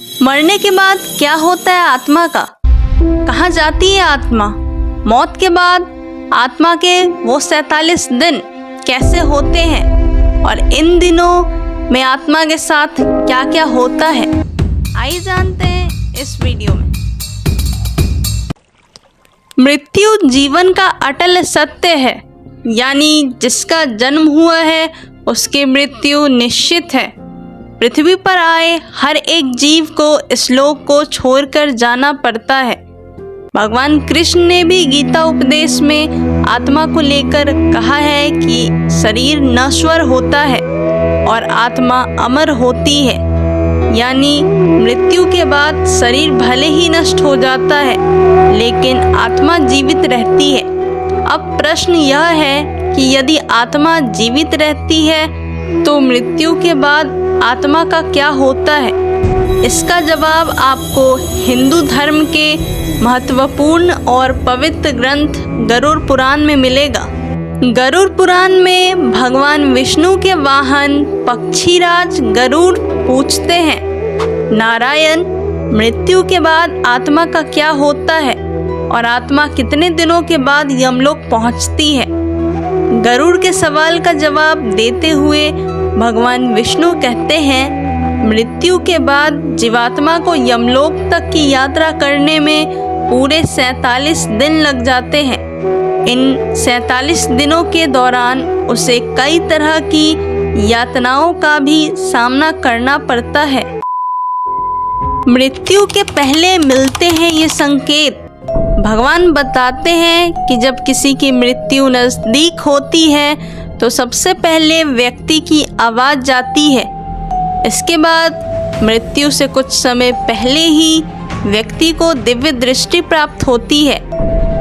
मरने के बाद क्या होता है आत्मा का? कहाँ जाती है आत्मा? मौत के बाद आत्मा के वो 47 दिन कैसे होते हैं और इन दिनों में आत्मा के साथ क्या क्या होता है, आइए जानते हैं इस वीडियो में। मृत्यु जीवन का अटल सत्य है, यानी जिसका जन्म हुआ है उसकी मृत्यु निश्चित है। पृथ्वी पर आए हर एक जीव को इस लोक को छोड़कर जाना पड़ता है। भगवान कृष्ण ने भी गीता उपदेश में आत्मा को लेकर कहा है कि शरीर नश्वर होता है और आत्मा अमर होती है, यानी मृत्यु के बाद शरीर भले ही नष्ट हो जाता है लेकिन आत्मा जीवित रहती है। अब प्रश्न यह है कि यदि आत्मा जीवित रहती है तो मृत्यु के बाद आत्मा का क्या होता है? इसका जवाब आपको हिंदू धर्म के महत्वपूर्ण और पवित्र ग्रंथ गरुड़ पुराण में मिलेगा। गरुड़ पुराण में भगवान विष्णु के वाहन पक्षीराज गरुड़ पूछते हैं, नारायण, मृत्यु के बाद आत्मा का क्या होता है और आत्मा कितने दिनों के बाद यमलोक पहुंचती है? गरुड़ के सवाल का जवाब देते हुए भगवान विष्णु कहते हैं, मृत्यु के बाद जीवात्मा को यमलोक तक की यात्रा करने में पूरे 47 दिन लग जाते हैं। इन 47 दिनों के दौरान उसे कई तरह की यातनाओं का भी सामना करना पड़ता है। मृत्यु के पहले मिलते हैं ये संकेत। भगवान बताते हैं कि जब किसी की मृत्यु नज़दीक होती है तो सबसे पहले व्यक्ति की आवाज़ जाती है। इसके बाद मृत्यु से कुछ समय पहले ही व्यक्ति को दिव्य दृष्टि प्राप्त होती है,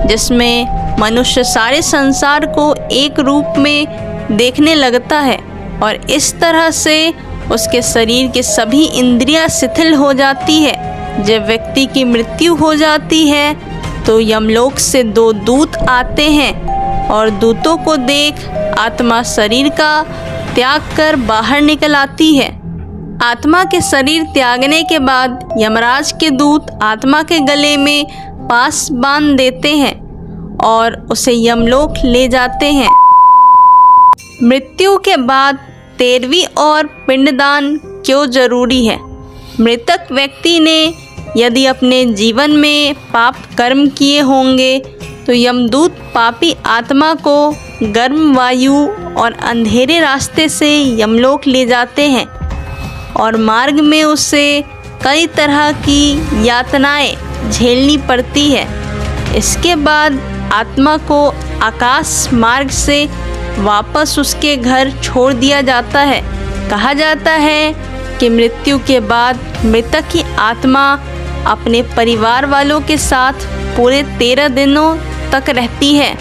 जिसमें मनुष्य सारे संसार को एक रूप में देखने लगता है और इस तरह से उसके शरीर की सभी इंद्रियां शिथिल हो जाती है। जब व्यक्ति की मृत्यु हो जाती है तो यमलोक से 2 दूत आते हैं और दूतों को देख आत्मा शरीर का त्याग कर बाहर निकल आती है। आत्मा के शरीर त्यागने के बाद यमराज के दूत आत्मा के गले में पास बांध देते हैं और उसे यमलोक ले जाते हैं। मृत्यु के बाद 13वीं और पिंडदान क्यों जरूरी है? मृतक व्यक्ति ने यदि अपने जीवन में पाप कर्म किए होंगे तो यमदूत पापी आत्मा को गर्म वायु और अंधेरे रास्ते से यमलोक ले जाते हैं और मार्ग में उसे कई तरह की यातनाएं झेलनी पड़ती है। इसके बाद आत्मा को आकाश मार्ग से वापस उसके घर छोड़ दिया जाता है। कहा जाता है कि मृत्यु के बाद मृतक की आत्मा अपने परिवार वालों के साथ पूरे 13 दिनों तक रहती है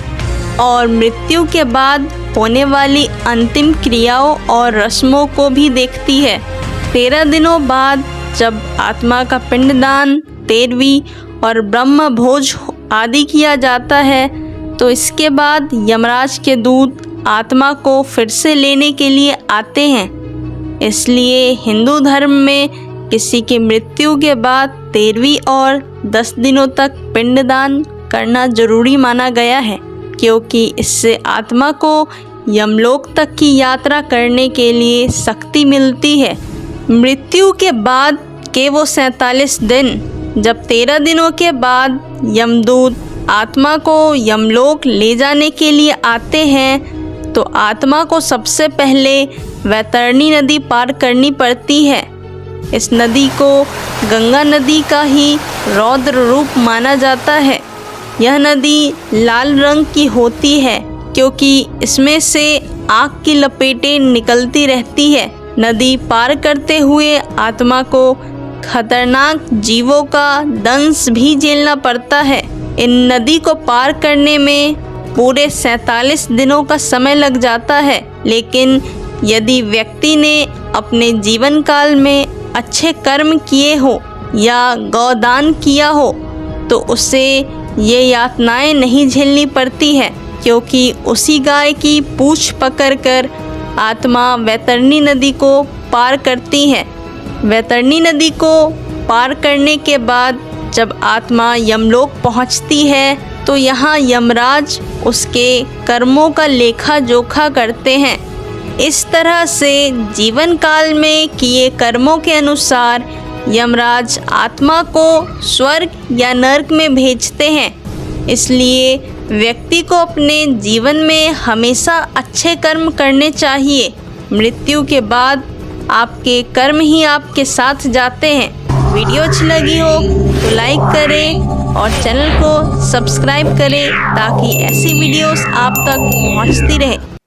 और मृत्यु के बाद होने वाली अंतिम क्रियाओं और रस्मों को भी देखती है। 13 दिनों बाद जब आत्मा का पिंडदान, 13वीं और ब्रह्म भोज आदि किया जाता है तो इसके बाद यमराज के दूत आत्मा को फिर से लेने के लिए आते हैं। इसलिए हिंदू धर्म में किसी की मृत्यु के बाद 13वीं और 10 दिनों तक पिंडदान करना जरूरी माना गया है, क्योंकि इससे आत्मा को यमलोक तक की यात्रा करने के लिए शक्ति मिलती है। मृत्यु के बाद के वो 47 दिन, जब 13 दिनों के बाद यमदूत आत्मा को यमलोक ले जाने के लिए आते हैं तो आत्मा को सबसे पहले वैतरणी नदी पार करनी पड़ती है। इस नदी को गंगा नदी का ही रौद्र रूप माना जाता है। यह नदी लाल रंग की होती है क्योंकि इसमें से आग की लपेटें निकलती रहती है। नदी पार करते हुए आत्मा को खतरनाक जीवों का दंश भी झेलना पड़ता है। इन नदी को पार करने में पूरे 47 दिनों का समय लग जाता है, लेकिन यदि व्यक्ति ने अपने जीवन काल में अच्छे कर्म किए हो या गौदान किया हो तो उसे ये यातनाएं नहीं झेलनी पड़ती है, क्योंकि उसी गाय की पूंछ पकड़कर आत्मा वैतरणी नदी को पार करती है। वैतरणी नदी को पार करने के बाद जब आत्मा यमलोक पहुंचती है तो यहाँ यमराज उसके कर्मों का लेखा जोखा करते हैं। इस तरह से जीवन काल में किए कर्मों के अनुसार यमराज आत्मा को स्वर्ग या नरक में भेजते हैं। इसलिए व्यक्ति को अपने जीवन में हमेशा अच्छे कर्म करने चाहिए। मृत्यु के बाद आपके कर्म ही आपके साथ जाते हैं। वीडियो अच्छी लगी हो तो लाइक करें और चैनल को सब्सक्राइब करें ताकि ऐसी वीडियोस आप तक पहुंचती रहे।